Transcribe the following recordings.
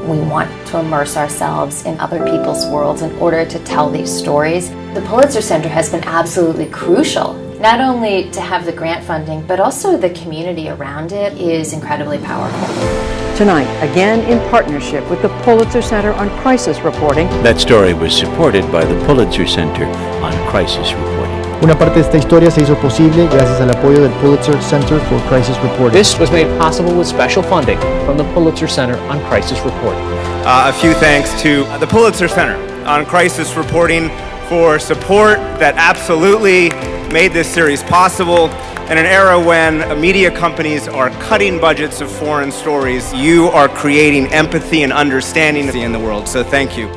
We want to immerse ourselves in other people's worlds in order to tell these stories. The Pulitzer Center has been absolutely crucial, not only to have the grant funding, but also the community around it is incredibly powerful. Tonight, again in partnership with the Pulitzer Center on Crisis Reporting. That story was supported by the Pulitzer Center on Crisis Reporting. Una parte de esta historia se hizo posible gracias al apoyo del Pulitzer Center for Crisis Reporting. This was made possible with special funding from the Pulitzer Center on Crisis Reporting. A few thanks to the Pulitzer Center on Crisis Reporting for support that absolutely made this series possible. In an era when media companies are cutting budgets of foreign stories, you are creating empathy and understanding in the world, so thank you.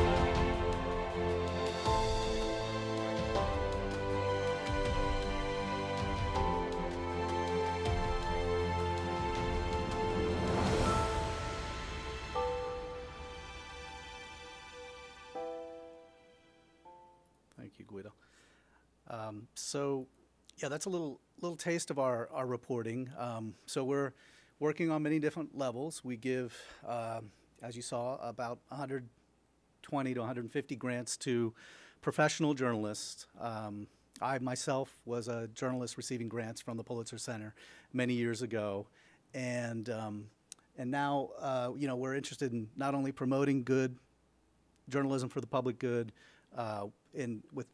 Thank you, Guido. Yeah, that's a little taste of our reporting. So we're working on many different levels. We give, as you saw, about 120 to 150 grants to professional journalists. I myself was a journalist receiving grants from the Pulitzer Center many years ago, and now we're interested in not only promoting good journalism for the public good with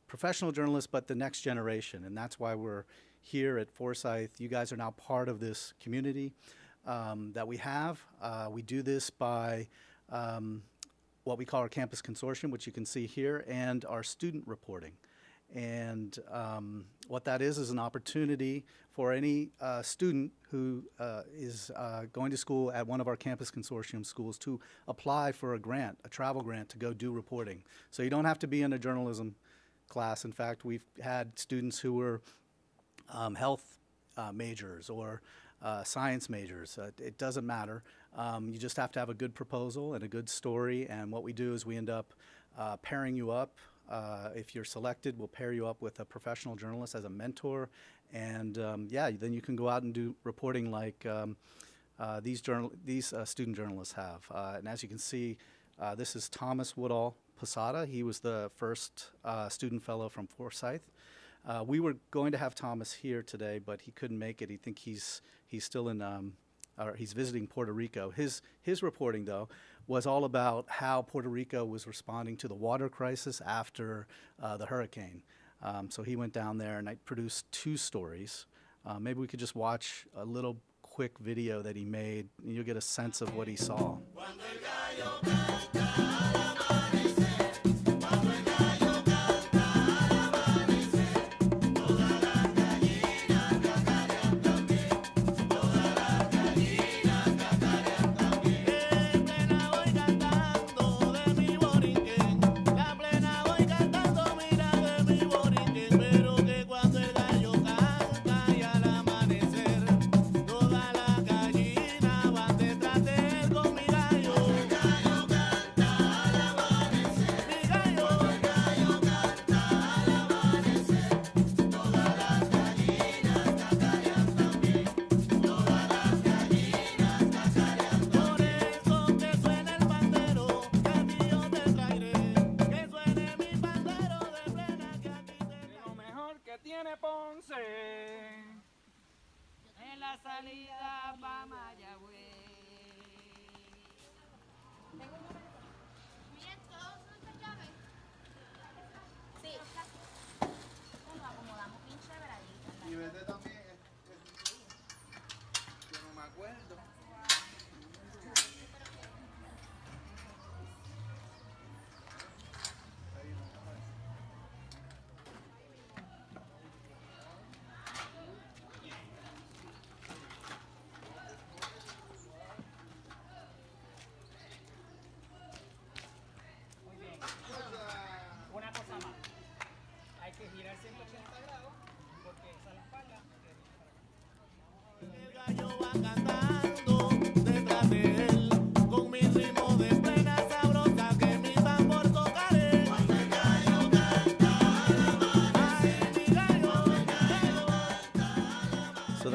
professional journalists, but the next generation, and that's why we're here at Forsyth. You guys are now part of this community that we have. We do this by what we call our campus consortium, which you can see here, and our student reporting. And what that is an opportunity for any student who is going to school at one of our campus consortium schools to apply for a grant, a travel grant, to go do reporting. So you don't have to be in a journalism class. In fact, we've had students who were health majors or science majors. It doesn't matter. You just have to have a good proposal and a good story, and what we do is we end up pairing you up. If you're selected, we'll pair you up with a professional journalist as a mentor, and then you can go out and do reporting like these student journalists have. And as you can see, this is Thomas Woodall Posada. He was the first student fellow from Forsyth. We were going to have Thomas here today, but he couldn't make it. He's still in, or he's visiting Puerto Rico. His reporting, though, was all about how Puerto Rico was responding to the water crisis after the hurricane. So he went down there, and I produced 2 stories. Maybe we could just watch a little quick video that he made, and you'll get a sense of what he saw.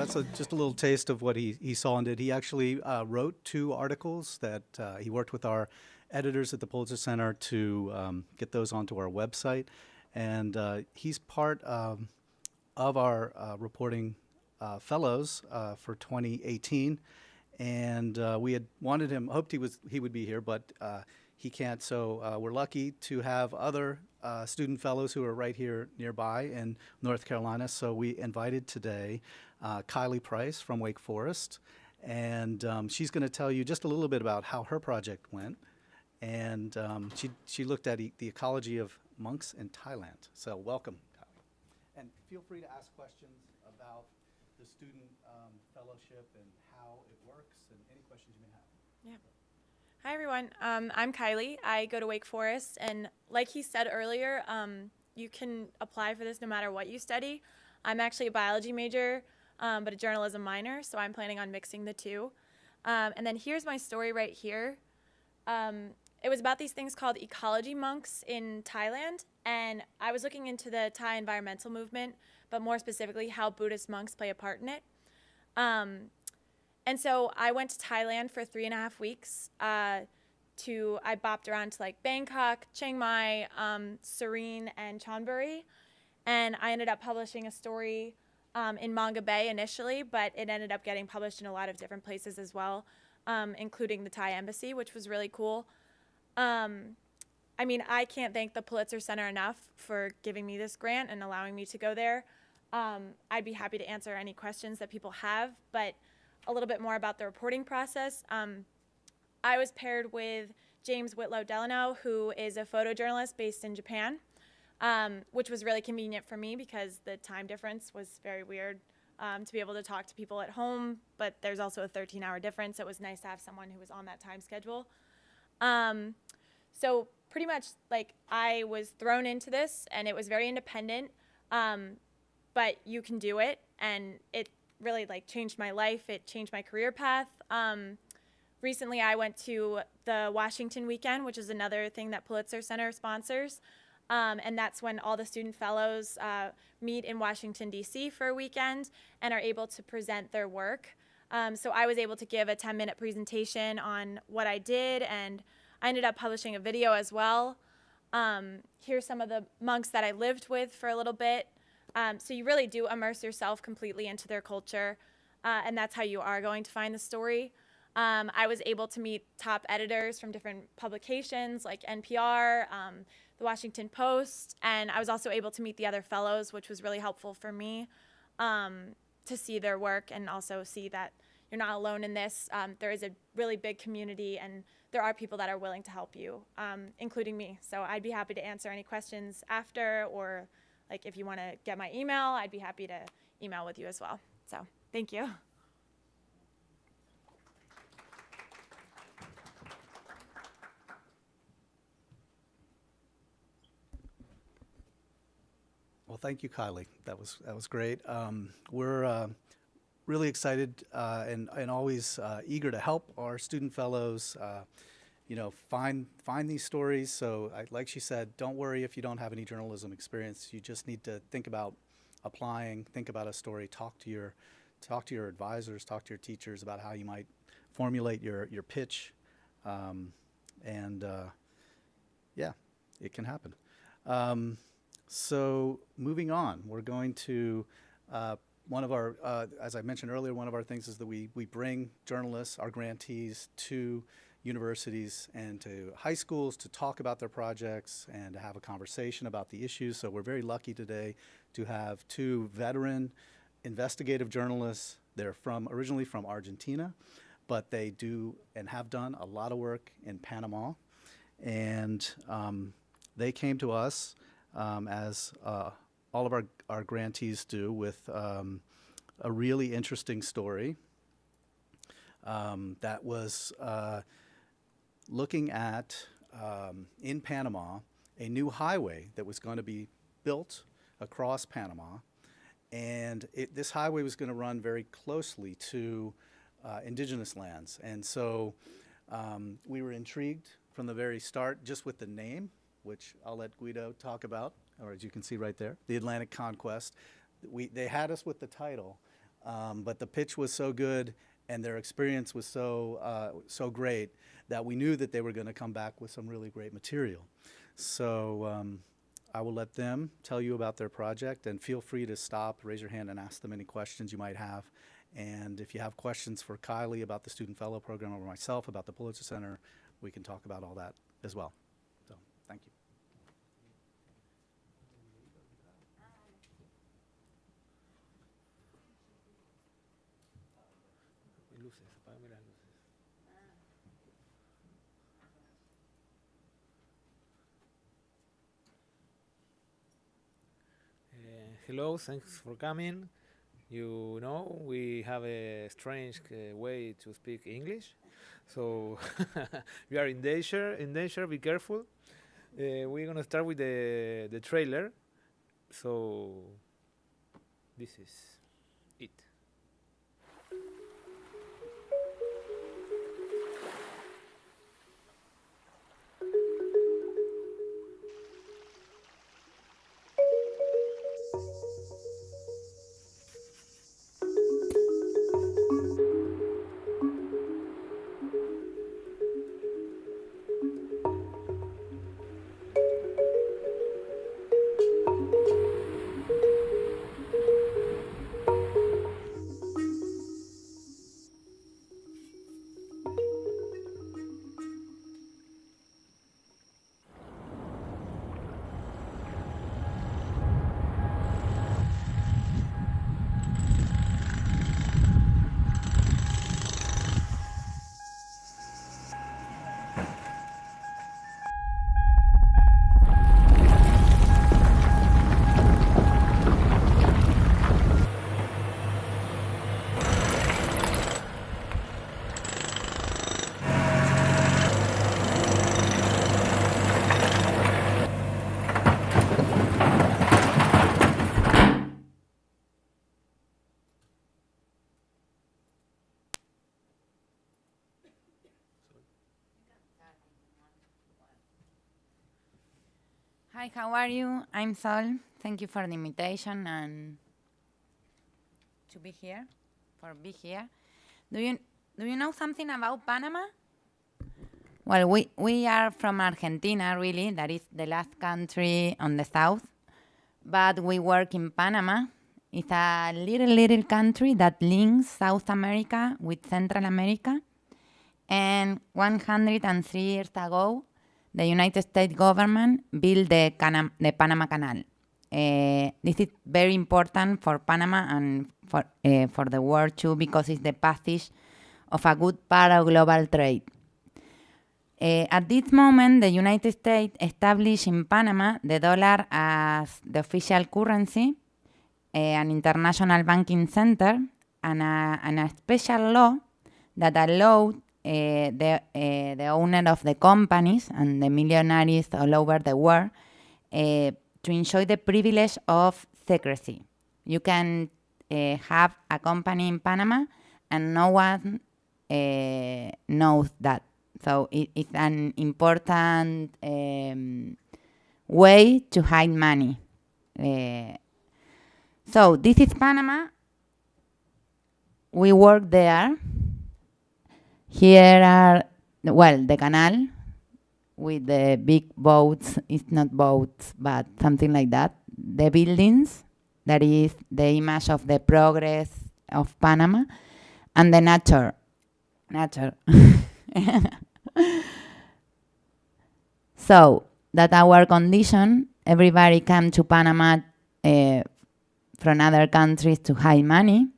so just a little taste of what he saw and did. He actually wrote 2 articles that he worked with our editors at the Pulitzer Center to get those onto our website. And he's part of our reporting fellows for 2018. And we had wanted him, hoped he would be here, but he can't. So we're lucky to have other student fellows who are right here nearby in North Carolina. So we invited today Kylie Price from Wake Forest, and she's going to tell you just a little bit about how her project went. And she looked at the ecology of monks in Thailand. So welcome, Kylie. And feel free to ask questions about the student fellowship and how it works and any questions you may have. Yeah. Hi, everyone. I'm Kylie. I go to Wake Forest, and like he said earlier, you can apply for this no matter what you study. I'm actually a biology major, but a journalism minor, so I'm planning on mixing the 2. And then here's my story right here. It was about these things called ecology monks in Thailand, and I was looking into the Thai environmental movement, but more specifically how Buddhist monks play a part in it. And so I went to Thailand for 3.5 weeks. I bopped around to like Bangkok, Chiang Mai, Serene, and Chonburi. And I ended up publishing a story in Manga Bay initially, but it ended up getting published in a lot of different places as well, including the Thai embassy, which was really cool. I mean, I can't thank the Pulitzer Center enough for giving me this grant and allowing me to go there. I'd be happy to answer any questions that people have, but a little bit more about the reporting process. I was paired with James Whitlow Delano, who is a photojournalist based in Japan, which was really convenient for me because the time difference was very weird to be able to talk to people at home, but there's also a 13-hour difference. So it was nice to have someone who was on that time schedule. So pretty much like I was thrown into this, and it was very independent, but you can do it, and it really like changed my life. It changed my career path. Recently I went to the Washington weekend, which is another thing that Pulitzer Center sponsors. And that's when all the student fellows meet in Washington, D.C. for a weekend and are able to present their work. So I was able to give a 10-minute presentation on what I did, and I ended up publishing a video as well. Here's some of the monks that I lived with for a little bit. So you really do immerse yourself completely into their culture, and that's how you are going to find the story. I was able to meet top editors from different publications like NPR, the Washington Post, and I was also able to meet the other fellows, which was really helpful for me to see their work and also see that you're not alone in this. There is a really big community, and there are people that are willing to help you, including me. So I'd be happy to answer any questions after, or like if you want to get my email, I'd be happy to email with you as well. So thank you. Well, thank you, Kylie. That was great. We're really excited and always eager to help our student fellows, find these stories. So, like she said, don't worry if you don't have any journalism experience. You just need to think about applying, think about a story, talk to your advisors, talk to your teachers about how you might formulate your pitch, and yeah, it can happen. So moving on, we're going to one of our, as I mentioned earlier, one of our things is that we bring journalists, our grantees, to universities and to high schools to talk about their projects and to have a conversation about the issues. So we're very lucky today to have 2 veteran investigative journalists. They're originally from Argentina, but they do and have done a lot of work in Panama. And they came to us as all of our grantees do, with a really interesting story that was looking at, in Panama, a new highway that was going to be built across Panama. And this highway was going to run very closely to indigenous lands. And so we were intrigued from the very start just with the name, which I'll let Guido talk about, or as you can see right there, the Atlantic Conquest. They had us with the title, But the pitch was so good and their experience was so great that we knew that they were going to come back with some really great material. So I will let them tell you about their project, and feel free to stop, raise your hand, and ask them any questions you might have. And if you have questions for Kylie about the Student Fellow Program or myself about the Pulitzer Center, we can talk about all that as well. So, thank you. Hello, thanks for coming. You know, we have a strange way to speak English, so we are in danger, be careful. We're gonna start with the trailer, so this is it. Hi, how are you? I'm Sol. Thank you for the invitation and to be here, be here. Do you know something about Panama? Well, we are from Argentina, really. That is the last country on the south. But we work in Panama. It's a little country that links South America with Central America. And 103 years ago, the United States government built the Panama Canal. This is very important for Panama and for the world too, because it's the passage of a good part of global trade. At this moment, the United States established in Panama the dollar as the official currency, an international banking center, and a special law that allowed the owner of the companies and the millionaires all over the world to enjoy the privilege of secrecy. You can have a company in Panama and no one knows that. So it's an important way to hide money. So this is Panama. We work there. Here are, the canal with the big boats. It's not boats, but something like that. The buildings, that is the image of the progress of Panama, and the nature. So that our condition, everybody come to Panama from other countries to hide money,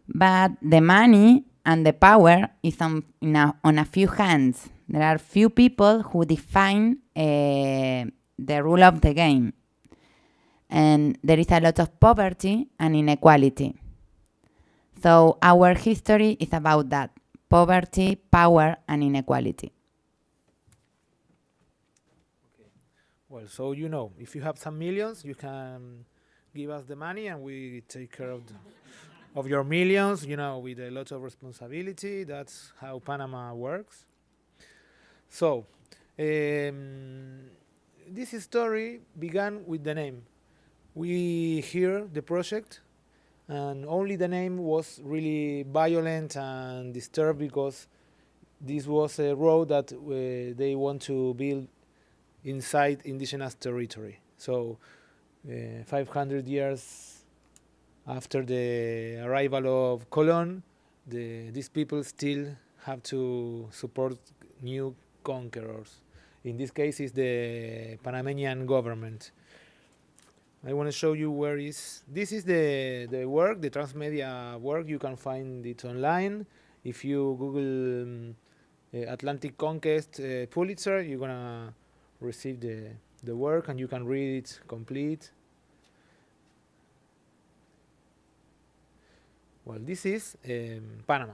but the money and the power is on a few hands. There are few people who define the rule of the game. And there is a lot of poverty and inequality. So our history is about that: poverty, power, and inequality. Okay. Well, so you know, if you have some millions, you can give us the money and we take care of your millions, with a lot of responsibility. That's how Panama works. So, this story began with the name. We hear the project and only the name was really violent and disturbed because this was a road that they want to build inside indigenous territory. So 500 years after the arrival of Colón, these people still have to support new conquerors. In this case, it's the Panamanian government. I want to show you where is. This is the work, the transmedia work. You can find it online. If you Google Atlantic Conquest Pulitzer, you're gonna receive the work and you can read it complete. Well, this is Panama.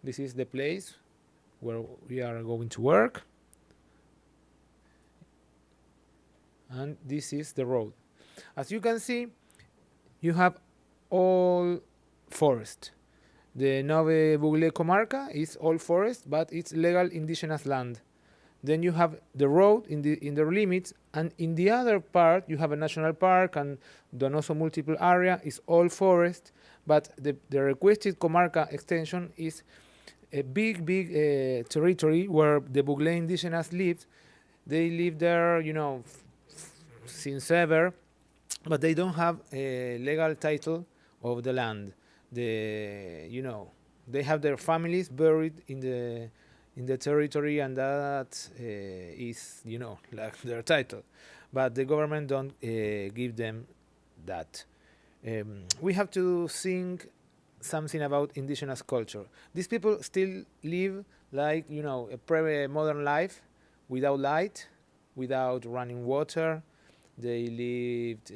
This is the place where we are going to work. And this is the road. As you can see, you have all forest. The Nove Bugle Comarca is all forest, but it's legal indigenous land. Then you have the road in the limits, and in the other part you have a national park, and Donoso multiple area is all forest, but the requested Comarca extension is a big territory where the Bugle indigenous live. They live there, you know, since ever, but they don't have a legal title of the land. They have their families buried in the territory, and that is, like their title. But the government don't give them that. We have to think something about indigenous culture. These people still live like, a pre-modern life without light, without running water. They lived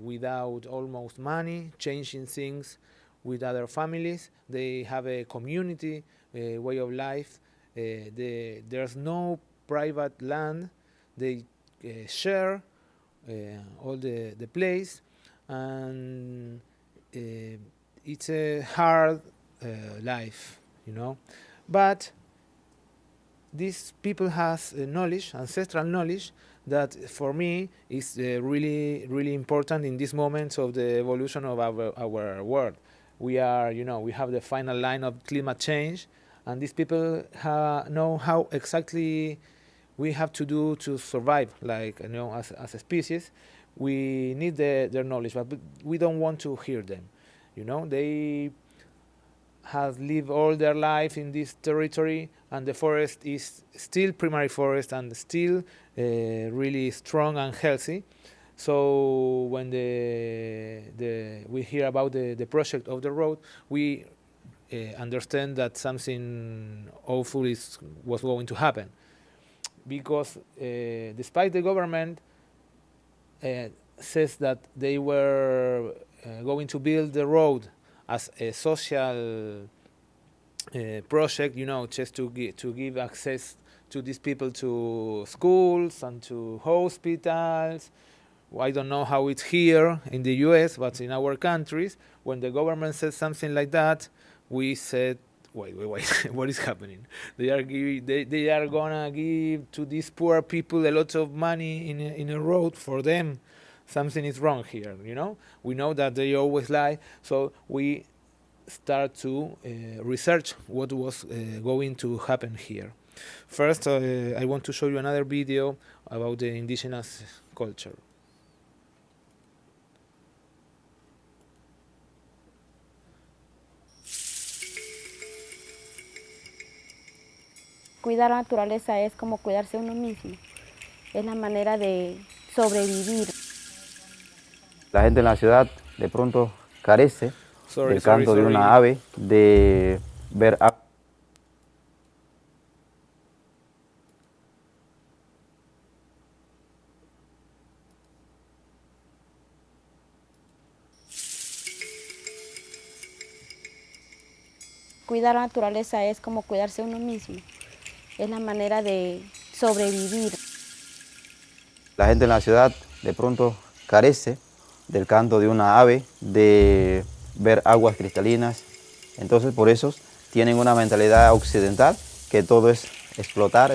without almost money, changing things with other families. They have a community way of life. There's no private land. They share all the place, and it's a hard life, But these people has knowledge, ancestral knowledge, that for me is really, really important in these moments of the evolution of our world. We are, we have the final line of climate change, and these people know how exactly we have to do to survive, like, as a species. We need their knowledge, but we don't want to hear them. They have lived all their life in this territory, and the forest is still primary forest and still really strong and healthy. So when we hear about the project of the road, we understand that something awful was going to happen, because despite the government says that they were going to build the road as a social project, just to give access to these people to schools and to hospitals. I don't know how it's here in the US, but in our countries, when the government says something like that, we said, wait, what is happening? They are gonna give to these poor people a lot of money in a road for them. Something is wrong here, We know that they always lie, so we start to research what was going to happen here. First, I want to show you another video about the indigenous culture. Cuidar la naturaleza es como cuidarse uno mismo. Es la manera de sobrevivir. La gente en la ciudad de pronto carece del canto de una ave, de ver Cuidar la naturaleza es como cuidarse uno mismo. Es la manera de sobrevivir. La gente en la ciudad de pronto carece del canto de una ave, de ver aguas cristalinas. Entonces, por eso tienen una mentalidad occidental que todo es explotar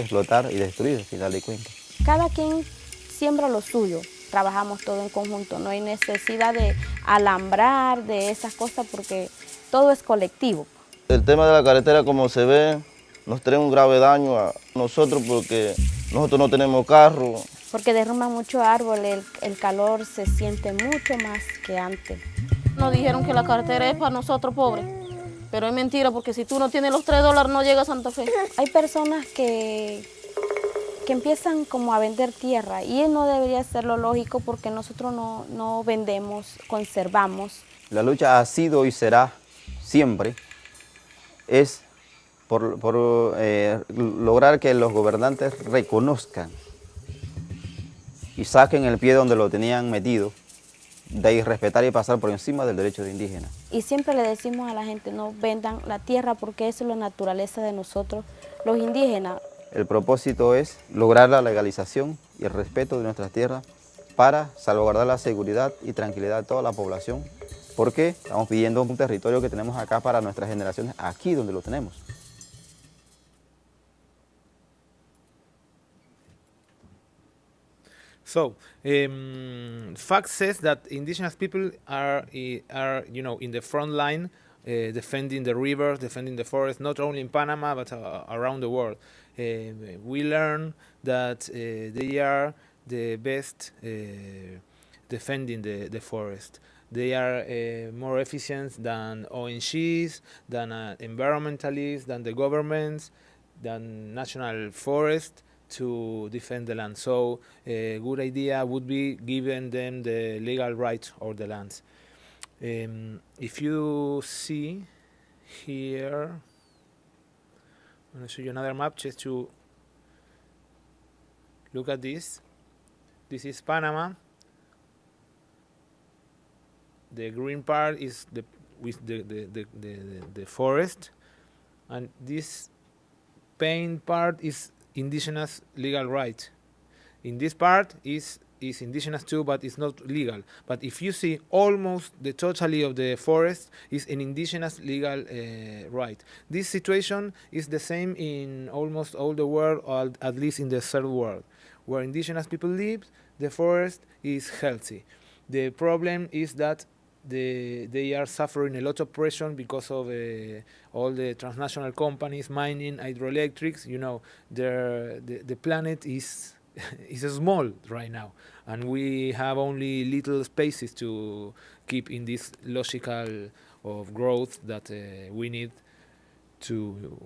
y destruir, al final de cuentas. Cada quien siembra lo suyo. trabajamos todo en conjunto. No hay necesidad de alambrar, de esas cosas, porque todo es colectivo. El tema de la carretera, como se ve, nos trae un grave daño a nosotros porque nosotros no tenemos carro. Porque derrumban mucho árbol, el calor se siente mucho más que antes. Nos dijeron que la carretera es para nosotros pobres, pero es mentira porque si tú no tienes los $3 no llegas a Santa Fe. Hay personas que empiezan como a vender tierra y no debería ser lo lógico porque nosotros no vendemos, conservamos. La lucha ha sido y será siempre es por lograr que los gobernantes reconozcan y saquen el pie donde lo tenían metido, de irrespetar y pasar por encima del derecho de indígena. Y siempre le decimos a la gente, no vendan la tierra porque eso es la naturaleza de nosotros, los indígenas. El propósito es lograr la legalización y el respeto de nuestras tierras para salvaguardar la seguridad y tranquilidad de toda la población, porque estamos pidiendo un territorio que tenemos acá para nuestras generaciones, aquí donde lo tenemos. So, fact says that indigenous people are in the front line, defending the rivers, defending the forest, not only in Panama but around the world. We learn that they are the best defending the forest. They are more efficient than ONGs, than environmentalists, than the governments, than national forest to defend the land. So a good idea would be giving them the legal rights of the lands. If you see here, I'm going to show you another map just to look at this. This is Panama. The green part is the forest, and this paint part is indigenous legal right. In this part is indigenous too, but it's not legal. But if you see, almost the totality of the forest is an indigenous legal right. This situation is the same in almost all the world, or at least in the third world. Where indigenous people live, the forest is healthy. The problem is that they are suffering a lot of pressure because of all the transnational companies, mining, hydroelectrics. You know, the planet is small right now, and we have only little spaces to keep in this logical of growth that we need to,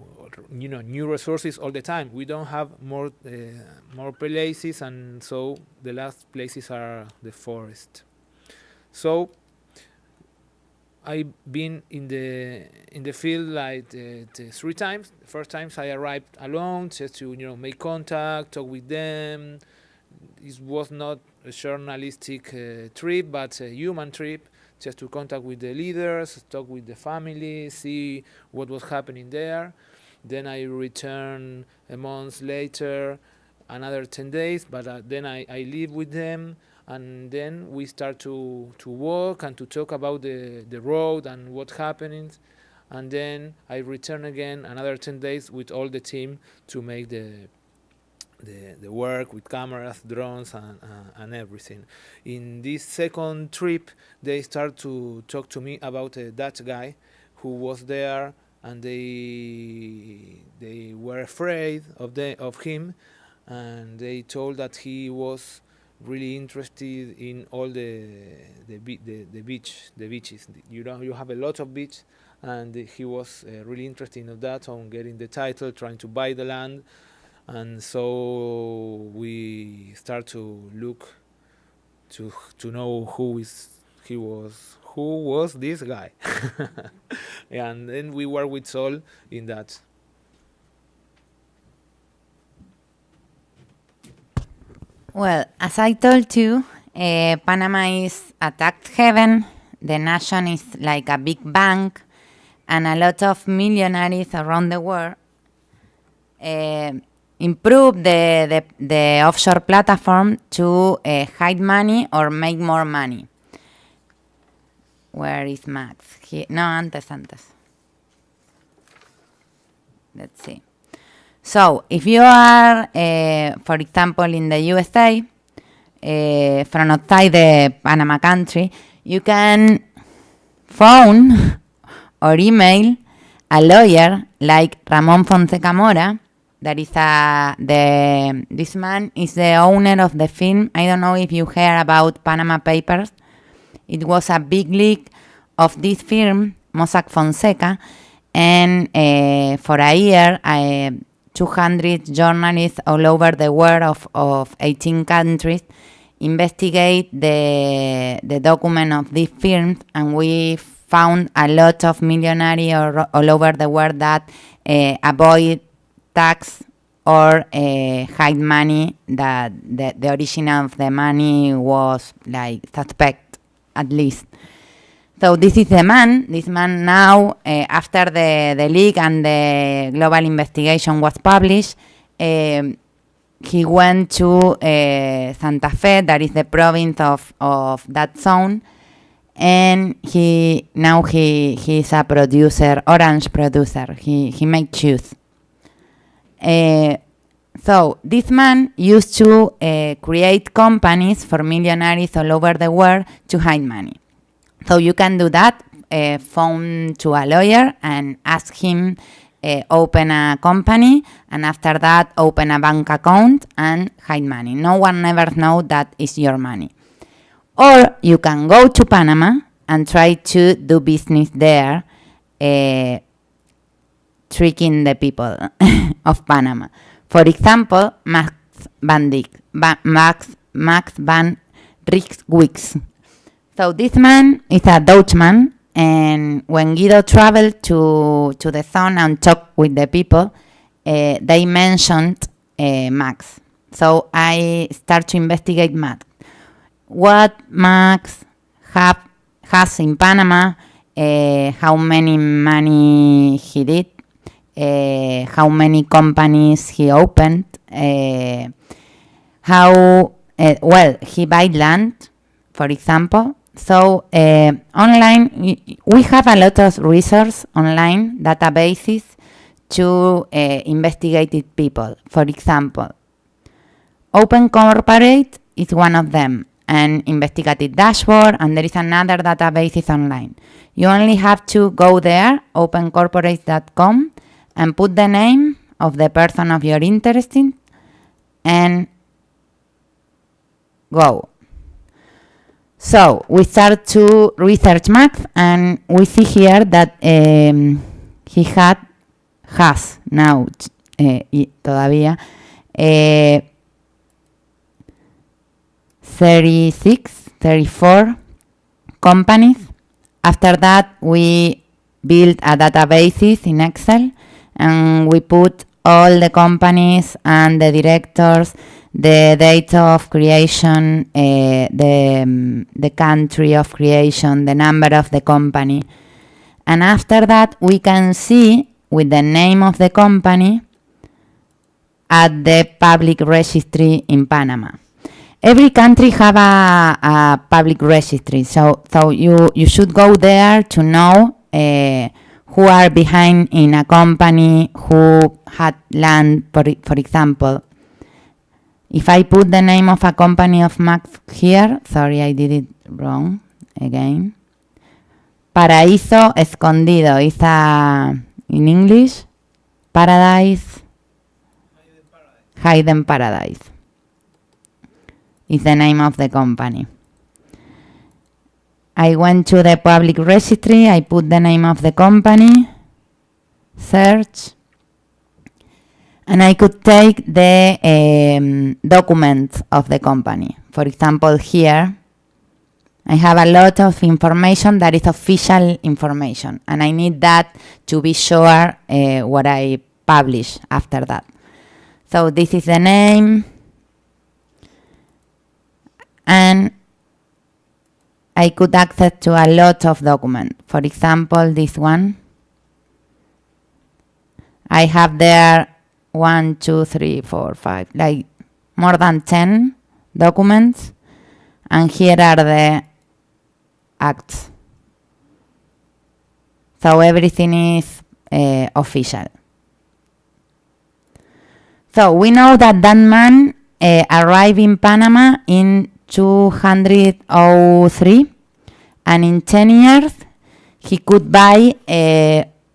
new resources all the time. We don't have more places, and so the last places are the forest. So I've been in the field like 3 times. The first times I arrived alone, just to make contact, talk with them. It was not a journalistic trip, but a human trip, just to contact with the leaders, talk with the family, see what was happening there. Then I returned a month later, another 10 days, but then I live with them. And then we start to walk and to talk about the road and what happens. And then I return again another 10 days with all the team to make the work with cameras, drones, and everything. In this second trip, they start to talk to me about a Dutch guy who was there, and they were afraid of him, and they told that he was really interested in all the beaches. You have a lot of beach, and he was really interested in that, on getting the title, trying to buy the land. And so we start to look to know who was this guy. And then we were with Sol in that. Well, as I told you, Panama is a tax haven. The nation is like a big bank, and a lot of millionaires around the world improve the offshore platform to hide money or make more money. Where is Max? No, antes. Let's see. So, if you are, for example, in the USA, from outside the Panama country, you can phone or email a lawyer like Ramon Fonseca Mora. That is this man is the owner of the film. I don't know if you heard about Panama Papers. It was a big league of this firm, Mossack Fonseca, and for a year, 200 journalists all over the world of 18 countries investigate the document of this firm, and we found a lot of millionaires all over the world that avoid tax or hide money, that the origin of the money was like suspect, at least. So this is the man. This man now, after the leak and the global investigation was published, he went to Santa Fe, that is the province of that zone, and he is a producer, orange producer. He makes juice. So this man used to create companies for millionaires all over the world to hide money. So you can do that, phone to a lawyer and ask him open a company, and after that open a bank account and hide money. No one ever knows that is your money. Or you can go to Panama and try to do business there, tricking the people of Panama. For example, Max Van Rikswijk. So this man is a Dutchman, and when Guido traveled to the zone and talked with the people, they mentioned Max. So I start to investigate Max. What Max has in Panama, how many money he did, how many companies he opened, how well he buy land, for example. So online, we have a lot of resources online, databases to investigate people. For example, Open Corporate is one of them, an investigative dashboard, and there is another database online. You only have to go there, opencorporate.com, and put the name of the person of your interest in, and go. So we start to research Max, and we see here that he has now todavía 34 companies. After that, we built a database in Excel, and we put all the companies and the directors, the date of creation, the country of creation, the number of the company. And after that, we can see with the name of the company at the public registry in Panama. Every country have a public registry, so you should go there to know who are behind in a company, who had land, for example. If I put the name of a company of Max here, sorry, I did it wrong again. Paraíso Escondido is in English, paradise, hidden paradise is the name of the company. I went to the public registry, I put the name of the company, search, and I could take the documents of the company. For example, here, I have a lot of information that is official information, and I need that to be sure what I publish after that. So this is the name, and I could access to a lot of documents. For example, this one. I have there 1, 2, 3, 4, 5, like more than 10 documents. And here are the acts. So everything is official. So we know that man arrived in Panama in 203, and in 10 years he could buy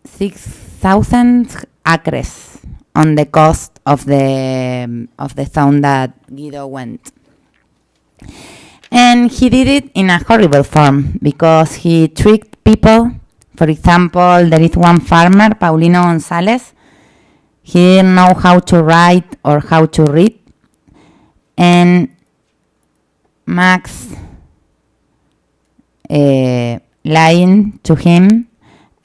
6,000 acres on the coast of the zone that Guido went. And he did it in a horrible form because he tricked people. For example, there is one farmer, Paulino González. He didn't know how to write or how to read. And Max lying to him,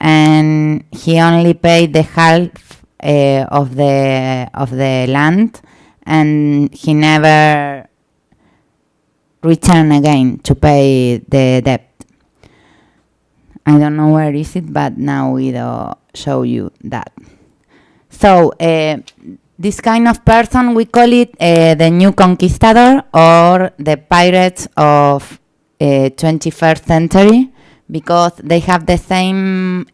and he only paid the half of the land, and he never returned again to pay the debt. I don't know where is it, but now Guido show you that. So this kind of person, we call it the new conquistador or the pirates of 21st century, because they have the same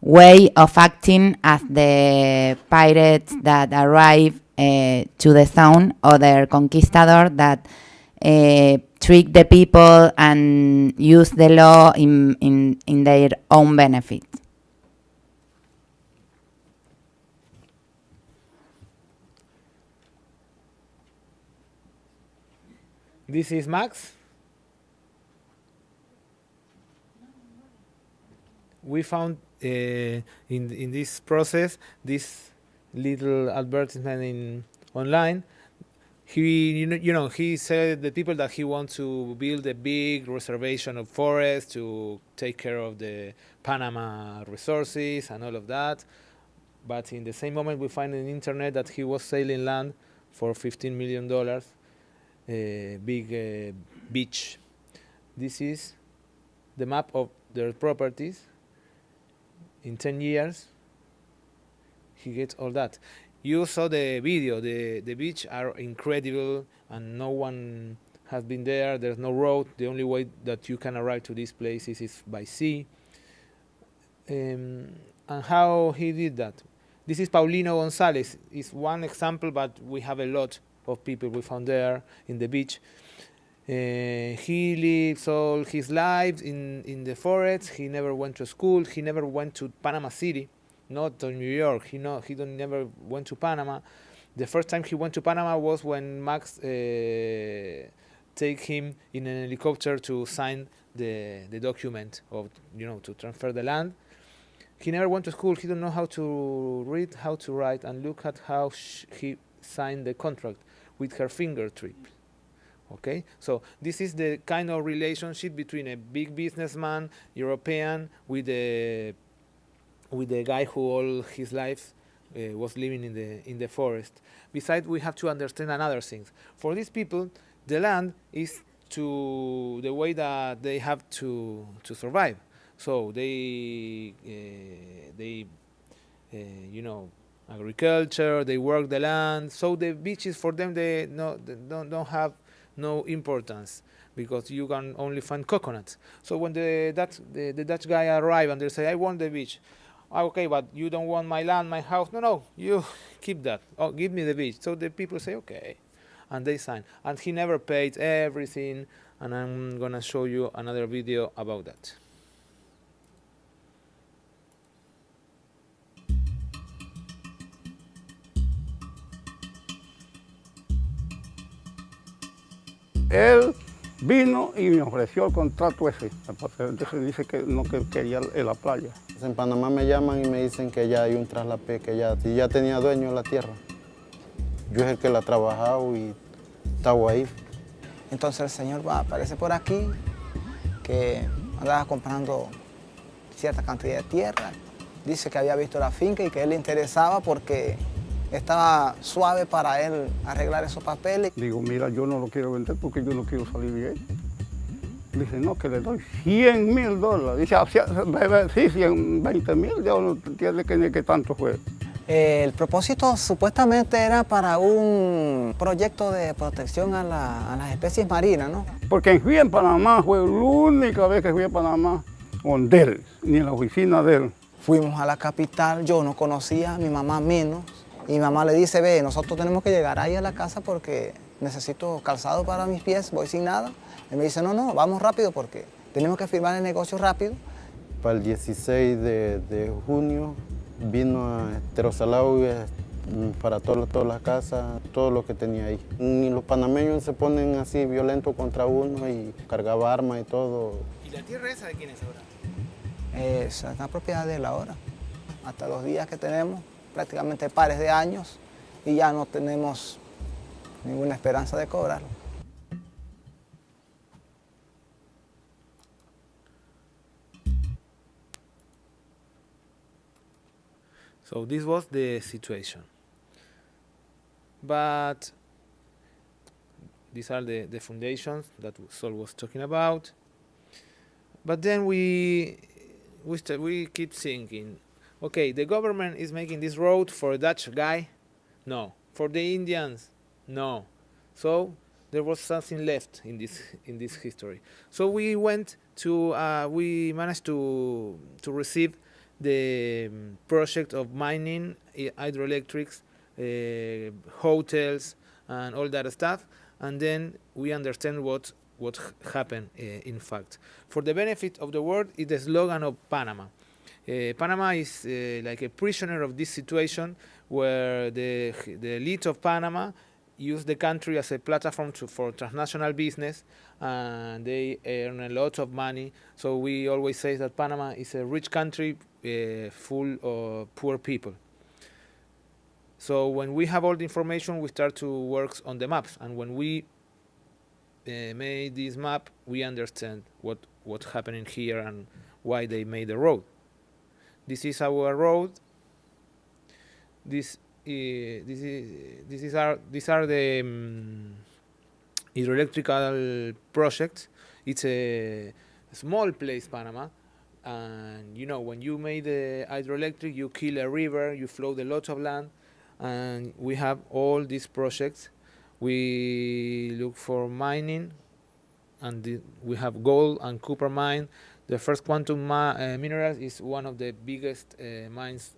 way of acting as the pirates that arrive to the zone, or the conquistador that trick the people and use the law in their own benefit. This is Max. We found in this process this little advertisement online. He, he said the people that he wants to build a big reservation of forest to take care of the Panama resources and all of that. But in the same moment, we find on the internet that he was selling land for $15 million. Big beach. This is the map of their properties. In 10 years, he gets all that. You saw the video. The beach are incredible, and no one has been there. There's no road. The only way that you can arrive to these places is by sea. And how he did that? This is Paulino González. It's one example, but we have a lot of people we found there in the beach. He lives all his life in the forest. He never went to school. He never went to Panama City, not to New York. He never went to Panama. The first time he went to Panama was when Max take him in an helicopter to sign the document of to transfer the land. He never went to school. He don't know how to read, how to write, and look at how he signed the contract with her fingertip. Okay, so this is the kind of relationship between a big businessman, European, with the guy who all his life was living in the forest. Besides, we have to understand another thing. For these people, the land is the way that they have to survive. So they agriculture, they work the land. So the beaches for them, they don't have no importance, because you can only find coconuts. So when the Dutch guy arrive and they say, I want the beach. Okay, but you don't want my land, my house. No, you keep that. Oh, give me the beach. So the people say, okay, and they sign. And he never paid everything, and I'm gonna show you another video about that. Él vino y me ofreció el contrato ese. Entonces dice que no quería la playa. En Panamá me llaman y me dicen que ya hay un traslapé, que ya tenía dueño de la tierra. Yo es el que la he trabajado y estaba ahí. Entonces el señor aparece por aquí, que andaba comprando cierta cantidad de tierra. Dice que había visto la finca y que a él le interesaba porque estaba suave para él arreglar esos papeles. Digo, mira, yo no lo quiero vender porque yo no quiero salir bien. Dice, no, que le doy $100,000. Dice, sí, 120,000, yo no entiendo que tanto fue. El propósito supuestamente era para un proyecto de protección a las especies marinas, ¿no? Porque fui en Panamá, fue la única vez que fui a Panamá con él, ni en la oficina de él. Fuimos a la capital, yo no conocía, mi mamá menos. Y mi mamá le dice, ve, nosotros tenemos que llegar ahí a la casa porque necesito calzado para mis pies, voy sin nada. Y me dice, no, no, vamos rápido porque tenemos que firmar el negocio rápido. Para el 16 de junio vino a Terosalao para todas las casas, todo lo que tenía ahí. Y los panameños se ponen así violentos contra uno y cargaba armas y todo. ¿Y la tierra esa de quién es ahora? Es una propiedad de él ahora. Hasta los días que tenemos, prácticamente pares de años, y ya no tenemos ninguna esperanza de cobrarlo. So this was the situation. But these are the foundations that Sol was talking about. But then we keep thinking, okay, the government is making this road for a Dutch guy? No. For the Indians? No. So there was something left in this history. So we managed to receive the project of mining, hydroelectrics, hotels, and all that stuff, and then we understand what happened in fact. For the benefit of the world, is the slogan of Panama. Panama is like a prisoner of this situation where the elite of Panama use the country as a platform for transnational business, and they earn a lot of money. So we always say that Panama is a rich country full of poor people. So when we have all the information, we start to work on the maps, and when we made this map, we understand what's happening here and why they made the road. This is our road. These are the hydroelectrical projects. It's a small place, Panama, and you know, when you made the hydroelectric, you kill a river, you flood a lot of land, and we have all these projects. We look for mining, and we have gold and copper mine. The first quantum minerals is one of the biggest mines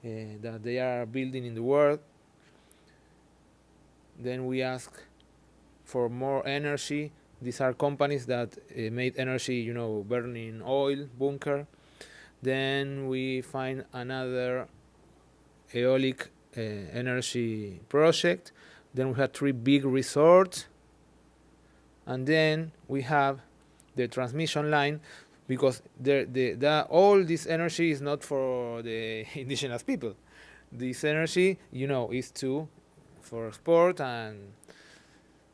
that they are building in the world. Then we ask for more energy. These are companies that made energy, you know, burning oil, bunker. Then we find another aeolic energy project. Then we have 3 big resorts. And then we have the transmission line, because all this energy is not for the indigenous people. This energy, you know, is for sport and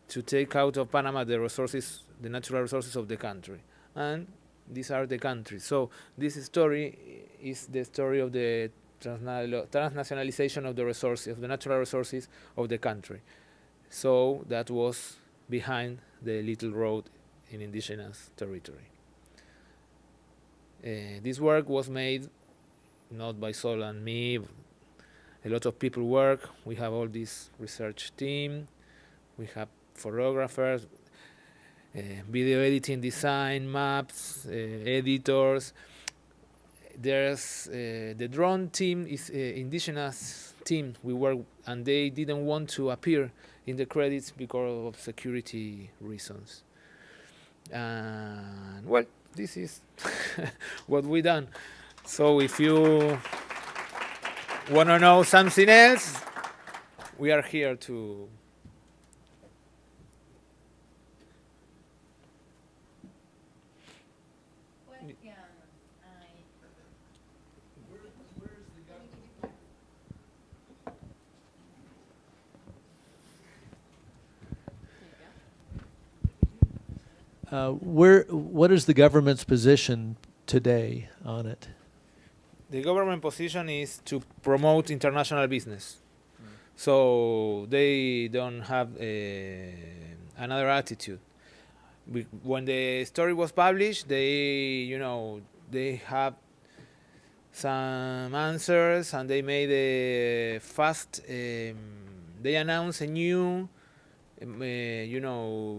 to take out of Panama the resources, the natural resources of the country. And these are the countries. So this story is the story of the transnationalization of the resources, of the natural resources of the country. So that was behind the little road in indigenous territory. This work was made not by Sol and me. A lot of people work. We have all this research team. We have photographers, video editing, design, maps, editors. There's the drone team is indigenous team. We work, and they didn't want to appear in the credits because of security reasons. And well, this is what we done. So if you want to know something else, we are here to. What is the government's position today on it? The government position is to promote international business. So they don't have another attitude. When the story was published, they have some answers, and they made a fast. They announced a new,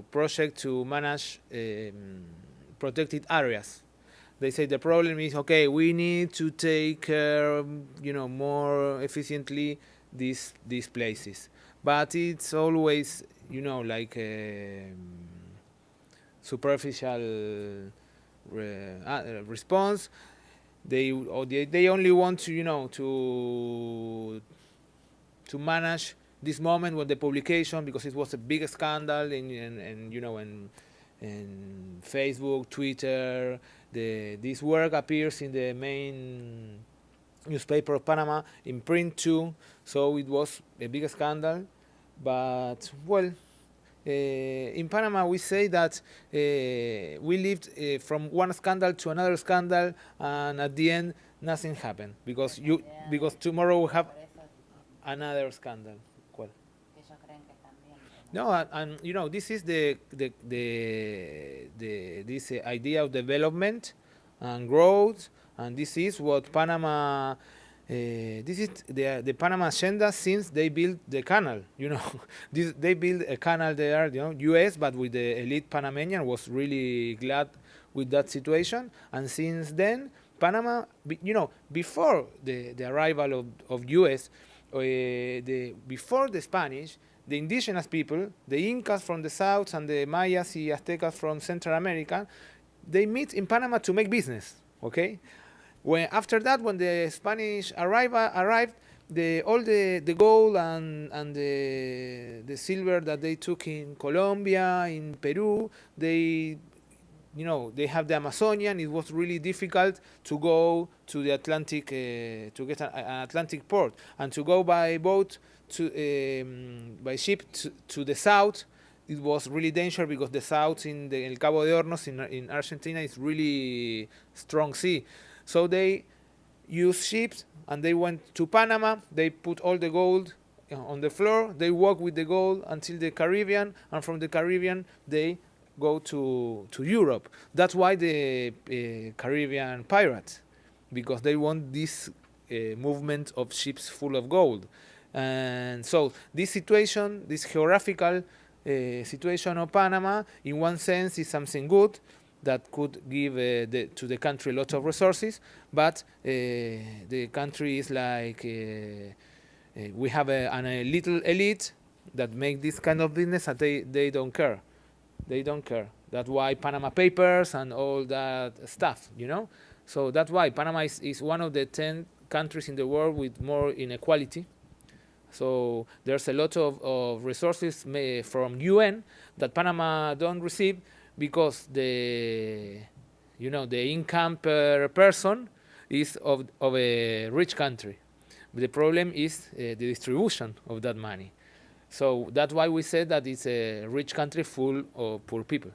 project to manage protected areas. They say the problem is, okay, we need to take care, more efficiently these places. But it's always, you know, like superficial response. They only want to, you know, to manage this moment with the publication, because it was a big scandal in you know, in Facebook, Twitter. This work appears in the main newspaper of Panama, in print too, so it was a big scandal. But well, in Panama we say that we lived from one scandal to another scandal, and at the end nothing happened, because because tomorrow we have another scandal. Well, no, and you know, this is this idea of development and growth, and this is what Panama. This is the Panama agenda since they built the canal. You know, they built a canal there. You know, U.S. but with the elite Panamanian was really glad with that situation, and since then Panama, you know, before the arrival of U.S. Before the Spanish, the indigenous people, the Incas from the south and the Mayas y Aztecas from Central America, they meet in Panama to make business. Okay, after that, when the Spanish arrived, all the gold and the silver that they took in Colombia, in Peru, they have the Amazonian. It was really difficult to go to the Atlantic, to get an Atlantic port, and to go by boat by ship to the south. It was really dangerous, because the south in El Cabo de Hornos in Argentina is really strong sea. So they used ships, and they went to Panama. They put all the gold on the floor. They walk with the gold until the Caribbean, and from the Caribbean they go to Europe. That's why the Caribbean pirates, because they want this movement of ships full of gold. And so this situation, this geographical situation of Panama, in one sense, is something good that could give to the country a lot of resources, but the country is like we have a little elite that make this kind of business, and they don't care. They don't care. That's why Panama Papers and all that stuff, you know. So that's why Panama is one of the 10 countries in the world with more inequality. So there's a lot of resources from UN that Panama don't receive, because the income per person is of a rich country. The problem is the distribution of that money. So that's why we said that it's a rich country full of poor people.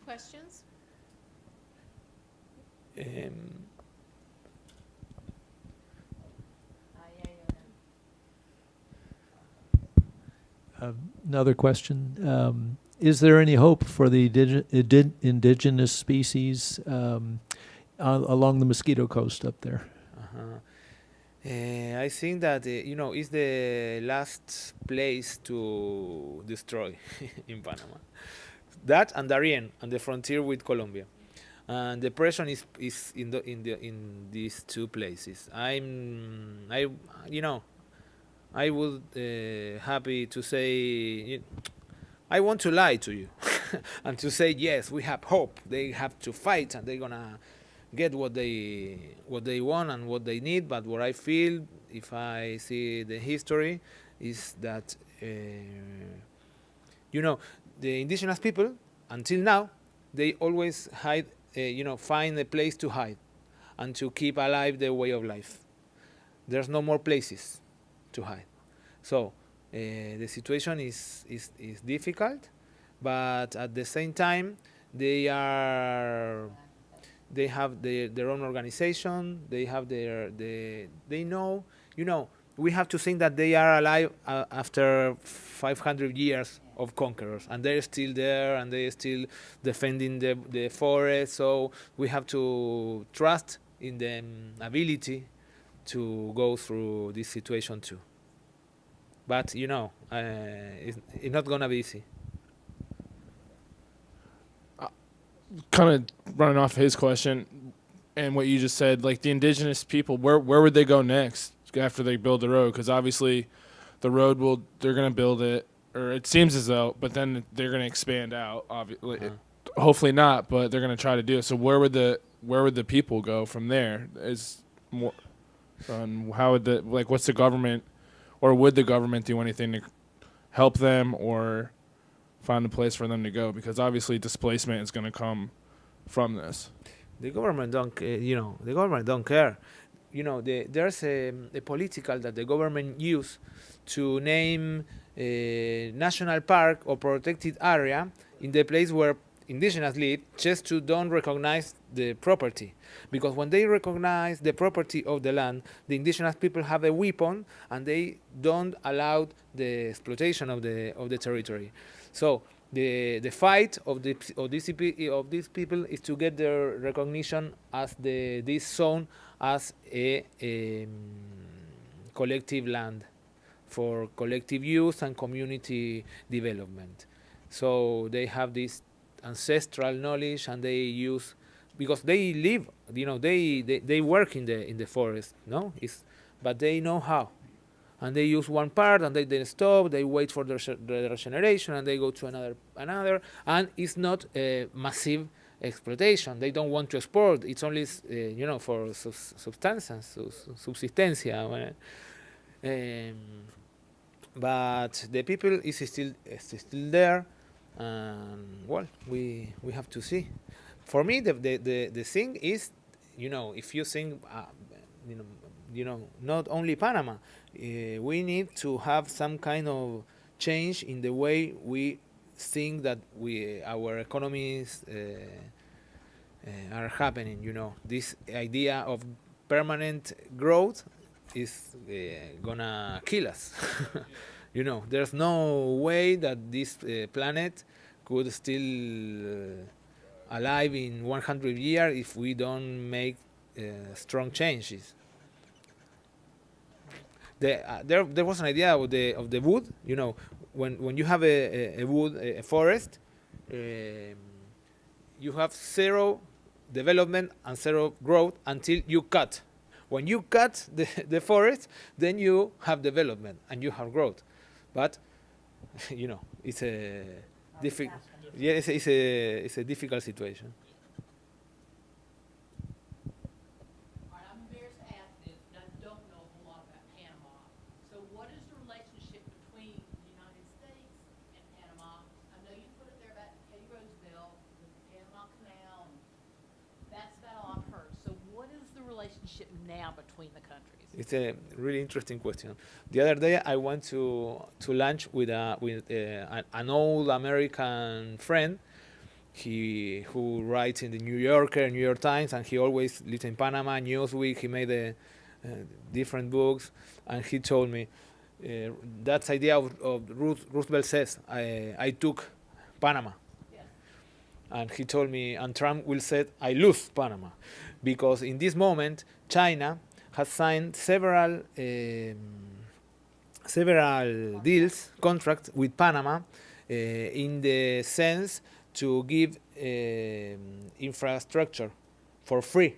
Questions? Another question. Is there any hope for the indigenous species along the Mosquito Coast up there? I think that it's the last place to destroy in Panama. That and Darien, and the frontier with Colombia. And the pressure is in these two places. I would happy to say, I want to lie to you and to say, yes, we have hope. They have to fight, and they're gonna get what they want and what they need. But what I feel, if I see the history, is that the indigenous people, until now, they always hide, find a place to hide and to keep alive their way of life. There's no more places to hide. So the situation is difficult, but at the same time, they have their own organization. They have they know. We have to think that they are alive after 500 years of conquerors, and they're still there, and they're still defending the forest. So we have to trust in their ability to go through this situation too. But it's not gonna be easy. kind of running off his question and what you just said, like the indigenous people, where would they go next after they build the road? Because obviously the road they're going to build it, or it seems as though, but then they're going to expand out, obviously. Hopefully not, but they're going to try to do it. So where would the people go from there? Is more, how would what's the government, or would the government do anything to help them or find a place for them to go? Because obviously displacement is going to come from this. The government don't, the government don't care. There's a political that the government use to name a national park or protected area in the place where indigenous live, just to don't recognize the property. Because when they recognize the property of the land, the indigenous people have a weapon and they don't allow the exploitation of the territory. So the fight of these people is to get their recognition as this zone as a collective land for collective use and community development. So they have this ancestral knowledge, and they use, because they live, they work in the forest, but they know how. And they use one part and they then stop, they wait for the regeneration and they go to another, and it's not a massive exploitation. They don't want to export, it's only for subsistencia. But the people is still there, and well, we have to see. For me, the thing is, if you think, not only Panama, we need to have some kind of change in the way we think that our economies are happening. This idea of permanent growth is gonna kill us. There's no way that this planet could still alive in 100 years if we don't make strong changes. There was an idea of the wood. When you have a forest, you have zero development and zero growth until you cut. When you cut the forest, then you have development and you have growth. But it's a difficult. Yeah, it's a difficult situation. I'm embarrassed to ask this, but I don't know a whole lot about Panama. So what is the relationship between the United States and Panama? I know you put it there about Teddy Roosevelt, the Panama Canal. That's about all I've heard. So what is the relationship now between the countries? It's a really interesting question. The other day I went to lunch with an old American friend. Who writes in the New Yorker, New York Times, and he always lived in Panama, Newsweek. He made different books, and he told me that idea of Roosevelt says, I took Panama. Yes. And he told me, and Trump will say, I lose Panama. Because in this moment, China has signed several deals, contracts with Panama in the sense to give infrastructure for free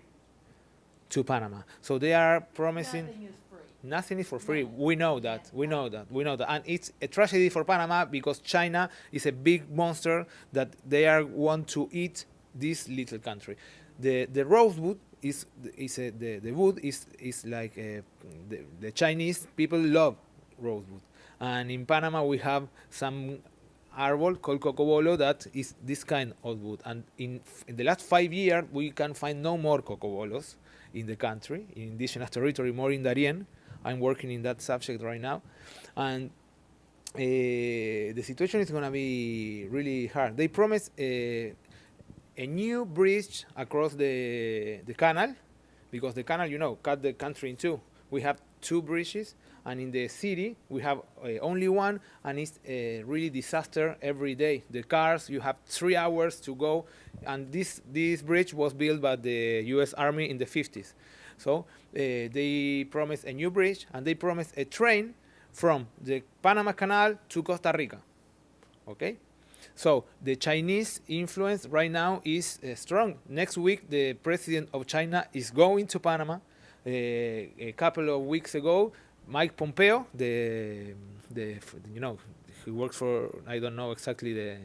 to Panama. So they are promising. Nothing is free. Nothing is for free. No. We know that. And it's a tragedy for Panama because China is a big monster that they want to eat this little country. The rosewood is like the Chinese people love rosewood, and in Panama we have some arbol called cocobolo that is this kind of wood, and in the last 5 years we can find no more cocobolos in the country, in indigenous territory, more in Darien. I'm working in that subject right now, and the situation is going to be really hard. They promised a new bridge across the canal, because the canal, cut the country in two. We have 2 bridges, and in the city we have only one, and it's a really disaster every day. The cars, you have 3 hours to go, and this bridge was built by the U.S. Army in the 50s. So they promised a new bridge, and they promised a train from the Panama Canal to Costa Rica. Okay, So the Chinese influence right now is strong. Next week, the president of China is going to Panama. A couple of weeks ago, Mike Pompeo, he works for, I don't know exactly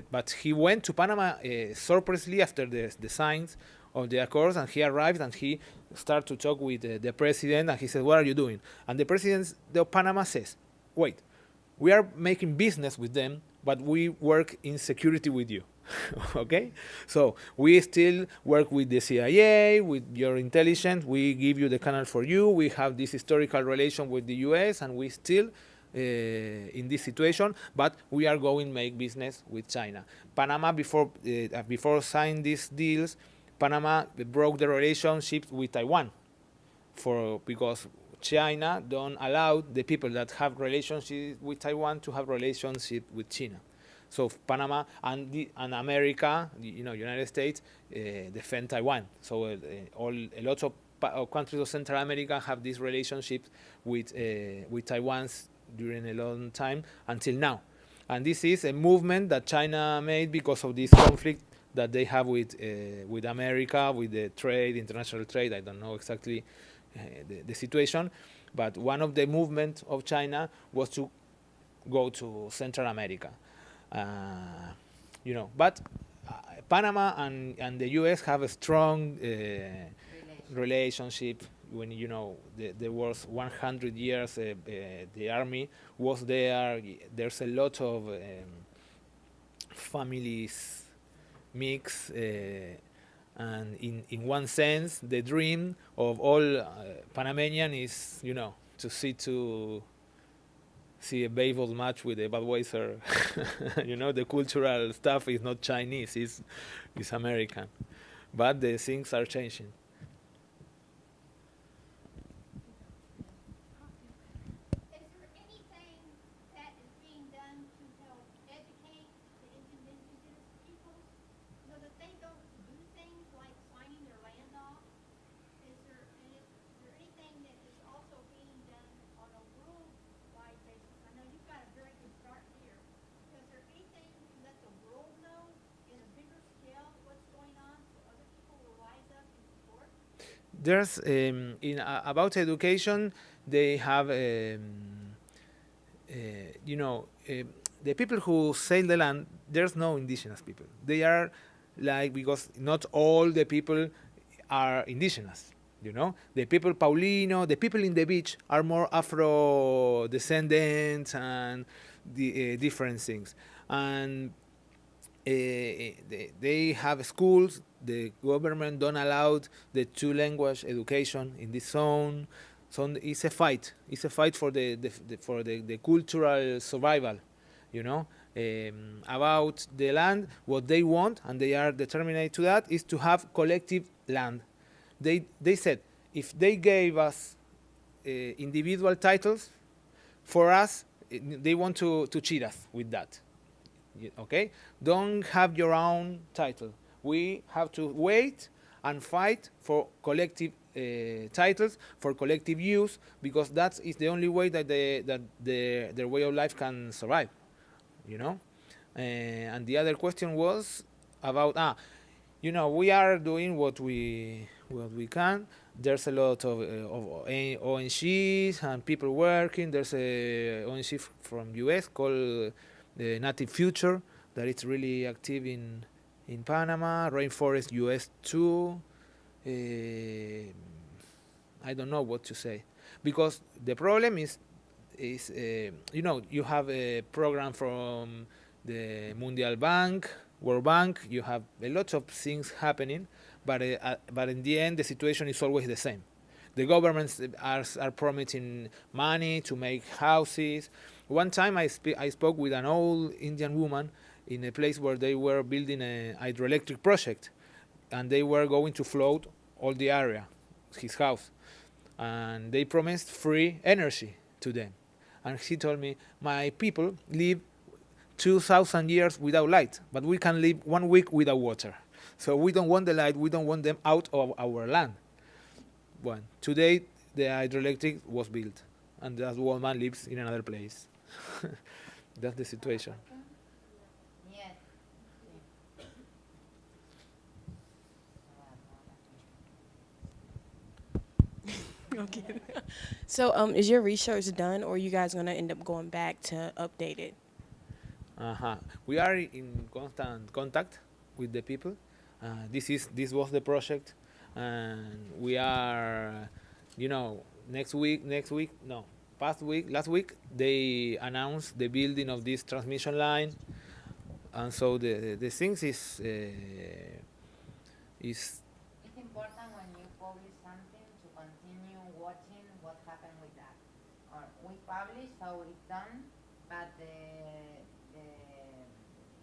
but he went to Panama surprisingly after the signs of the accords, and he arrived and he started to talk with the president, and he said, "What are you doing?" And the president of Panama says, "Wait, we are making business with them, but we work in security with you." Okay, so we still work with the CIA, with your intelligence. We give you the canal for you. We have this historical relation with the U.S., and we still in this situation, but we are going to make business with China. Panama, before signing these deals, Panama broke the relationship with Taiwan because China don't allow the people that have relationship with Taiwan to have relationship with China. So Panama and America, United States, defend Taiwan. So a lot of countries of Central America have this relationship with Taiwan during a long time until now. And this is a movement that China made because of this conflict that they have with America, with the trade, international trade. I don't know exactly the situation, but one of the movements of China was to go to Central America. But Panama and the U.S. have a strong relationship. When there was 100 years, the army was there. There's a lot of families mix, and in one sense, the dream of all Panamanian is to see a baseball match with a Budweiser. The cultural stuff is not Chinese, it's American. But the things are changing. Is there anything that is being done to help educate the indigenous peoples so that they don't do things like signing their land off? Is there anything that is also being done on a worldwide basis? I know you've got a very good start here. Is there anything to let the world know in a bigger scale what's going on so other people will rise up and support? There's about education, they have the people who sell the land. There's no indigenous people. They are because not all the people are indigenous. The people Paulino, the people in the beach are more Afro descendants and the different things. And they have schools. The government don't allow the two-language education in this zone. So it's a fight. It's a fight for the cultural survival. About the land, what they want, and they are determined to that, is to have collective land. They said if they gave us individual titles, for us, they want to cheat us with that. Okay? Don't have your own title. We have to wait and fight for collective titles, for collective use, because that is the only way that their way of life can survive. And the other question was about we are doing what we can. There's a lot of ONGs and people working. There's a ONG from US called the Native Future that is really active in Panama. Rainforest US too. I don't know what to say, because the problem is you have a program from the Mundial Bank, World Bank. You have a lot of things happening, but in the end, the situation is always the same. The governments are promising money to make houses. One time I spoke with an old Indian woman in a place where they were building a hydroelectric project, and they were going to float all the area, his house, and they promised free energy to them. And he told me, my people live 2,000 years without light, but we can live 1 week without water. So we don't want the light, we don't want them out of our land. Well, today the hydroelectric was built, and that woman lives in another place. That's the situation. Okay. So, is your research done, or are you guys gonna end up going back to update it? We are in constant contact with the people. This was the project, and we are, last week they announced the building of this transmission line, and so the things is. It's important when you publish something to continue watching what happened with that. Or we publish, so it's done, but the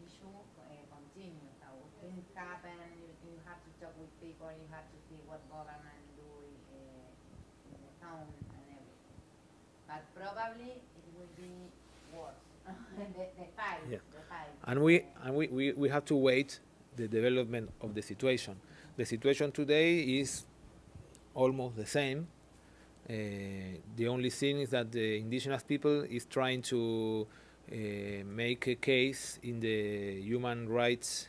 issue continues. So things happen. You have to talk with people. You have to see what government do in the town and everything. But probably it will be worse. the fight. Yeah. The fight. And we have to wait the development of the situation. The situation today is almost the same. The only thing is that the indigenous people is trying to make a case in the human rights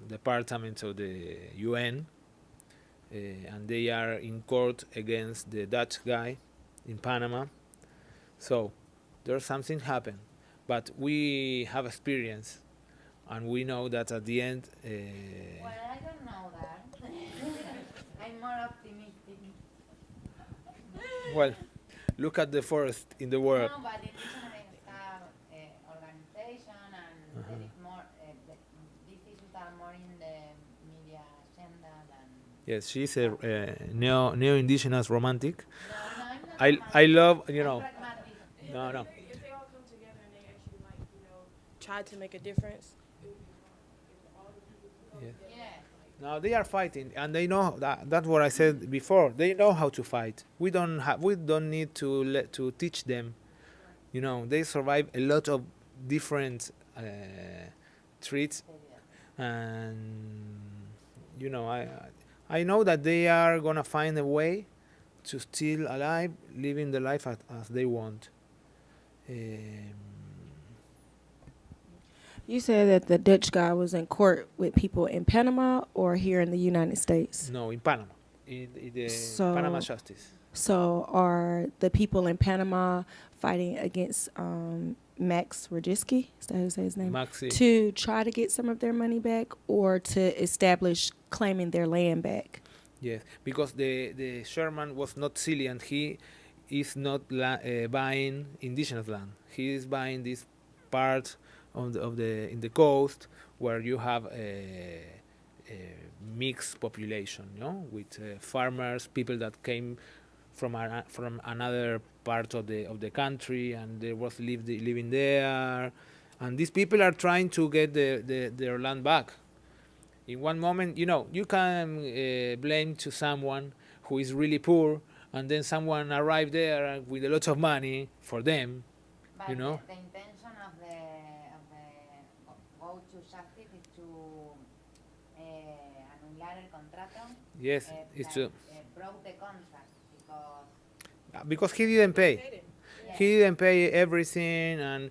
department of the UN, and they are in court against the Dutch guy in Panama. So there's something happened, but we have experience, and we know that at the end. Well, I don't know that. I'm more optimistic. Well, look at the forest in the world. No, but indigenous have organization, and there is more. These issues are more in the media agenda than. Yes, she's a neo-indigenous romantic. No, I'm not I love, I'm pragmatic. No. If they all come together and they actually try to make a difference. Now they are fighting, and they know that. That's what I said before. They know how to fight. We don't need to teach them. They survive a lot of different threats, and I know that they are gonna find a way to still alive, living the life as they want. You said that the Dutch guy was in court with people in Panama or here in the United States? No, in Panama, in the Panama justice. So are the people in Panama fighting against Max Rajiski? Is that how you say his name? Maxi. To try to get some of their money back or to establish claiming their land back? Yes, because the Sherman was not silly, and he is not buying indigenous land. He is buying this part in the coast where you have a mixed population, with farmers, people that came from another part of the country, and they was living there, and these people are trying to get their land back. In one moment, you can blame to someone who is really poor, and then someone arrived there with a lot of money for them, But the intention of the go to justice is to anular el contrato. Yes, it's to Broke the contract because he didn't pay. He didn't pay everything, and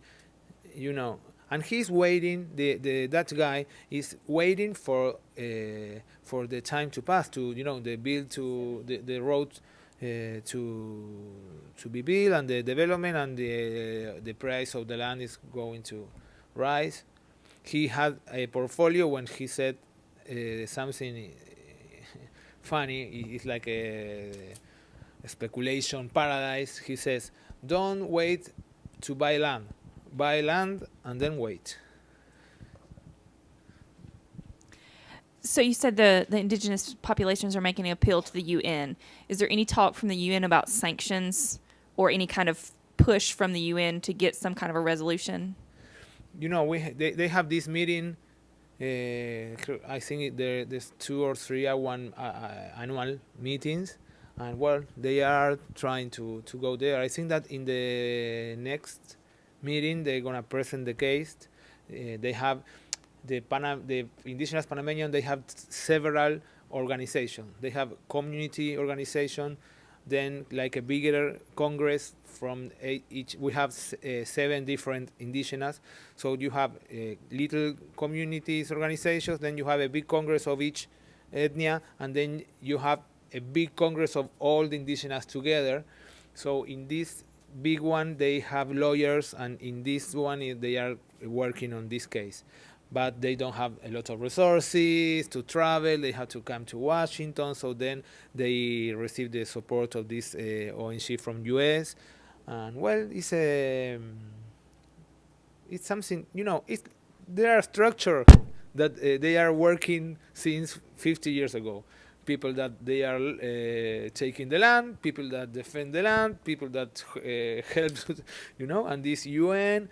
and he's waiting. That guy is waiting for the time to pass to the bill to the road to be built, and the development, and the price of the land is going to rise. He had a portfolio when he said something funny. It's like a speculation paradise. He says, "Don't wait to buy land. Buy land and then wait." So you said the indigenous populations are making an appeal to the UN. Is there any talk from the UN about sanctions or any kind of push from the UN to get some kind of a resolution? They have this meeting. I think there's 2 or 3 annual meetings, and they are trying to go there. I think that in the next meeting they're gonna present the case. They have the indigenous Panamanian. They have several organizations. They have community organization, then like a bigger congress from each. We have 7 different indigenous, so you have little communities, organizations, then you have a big congress of each ethnia, and then you have a big congress of all the indigenous together. So in this big one they have lawyers, and in this one they are working on this case, but they don't have a lot of resources to travel. They have to come to Washington, so then they receive the support of this ONG from US. And well, it's something, there are structure that they are working since 50 years ago. People that they are taking the land, people that defend the land, people that help, and this UN.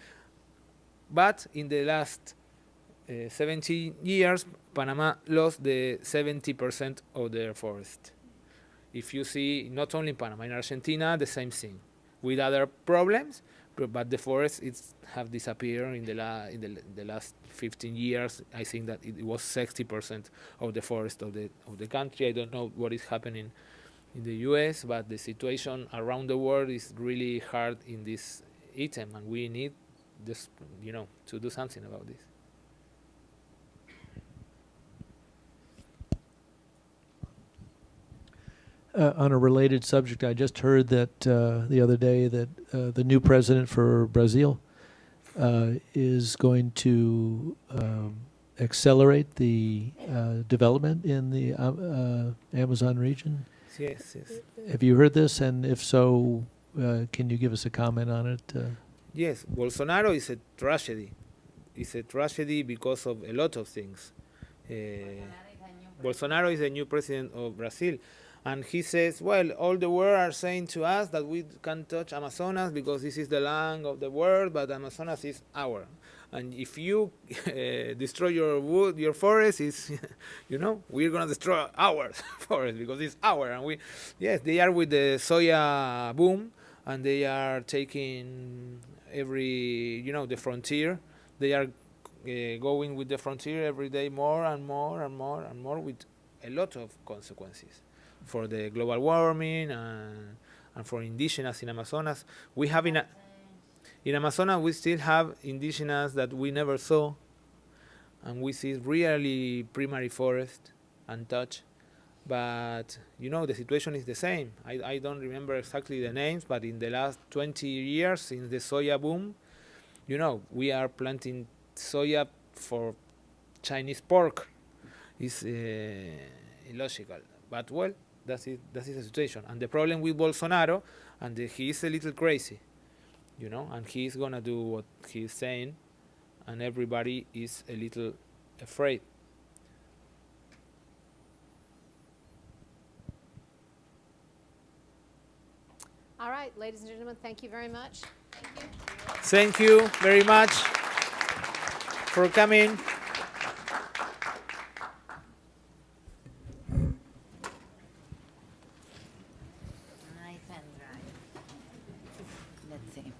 But in the last 70 years, Panama lost the 70% of their forest. If you see, not only in Panama, in Argentina, the same thing, with other problems, but the forests have disappeared in the last 15 years. I think that it was 60% of the forest of the country. I don't know what is happening in the US, but the situation around the world is really hard in this item, and we need this, to do something about this. On a related subject, I just heard that the other day that the new president for Brazil is going to accelerate the development in the Amazon region. Yes. Have you heard this? And if so, can you give us a comment on it? Yes, Bolsonaro is a tragedy. It's a tragedy because of a lot of things. Bolsonaro is the new president of Brazil. And he says, well, all the world are saying to us that we can't touch Amazonas because this is the land of the world, but Amazonas is our. And if you destroy your wood, your forest, is, we're going to destroy our forest because it's our. And they are with the soya boom, and they are taking the frontier. They are going with the frontier every day more and more and more and more, with a lot of consequences for the global warming and for indigenous in Amazonas. We have in Amazonas, we still have indigenous that we never saw, and we see really primary forest untouched. But the situation is the same. I don't remember exactly the names, but in the last 20 years since the soya boom, we are planting soya for Chinese pork. It's illogical. But well, that is the situation. And the problem with Bolsonaro, and he is a little crazy, and he's gonna do what he's saying, and everybody is a little afraid. All right, ladies and gentlemen, thank you very much. Thank you. Thank you very much for coming. Nice and dry. Let's see.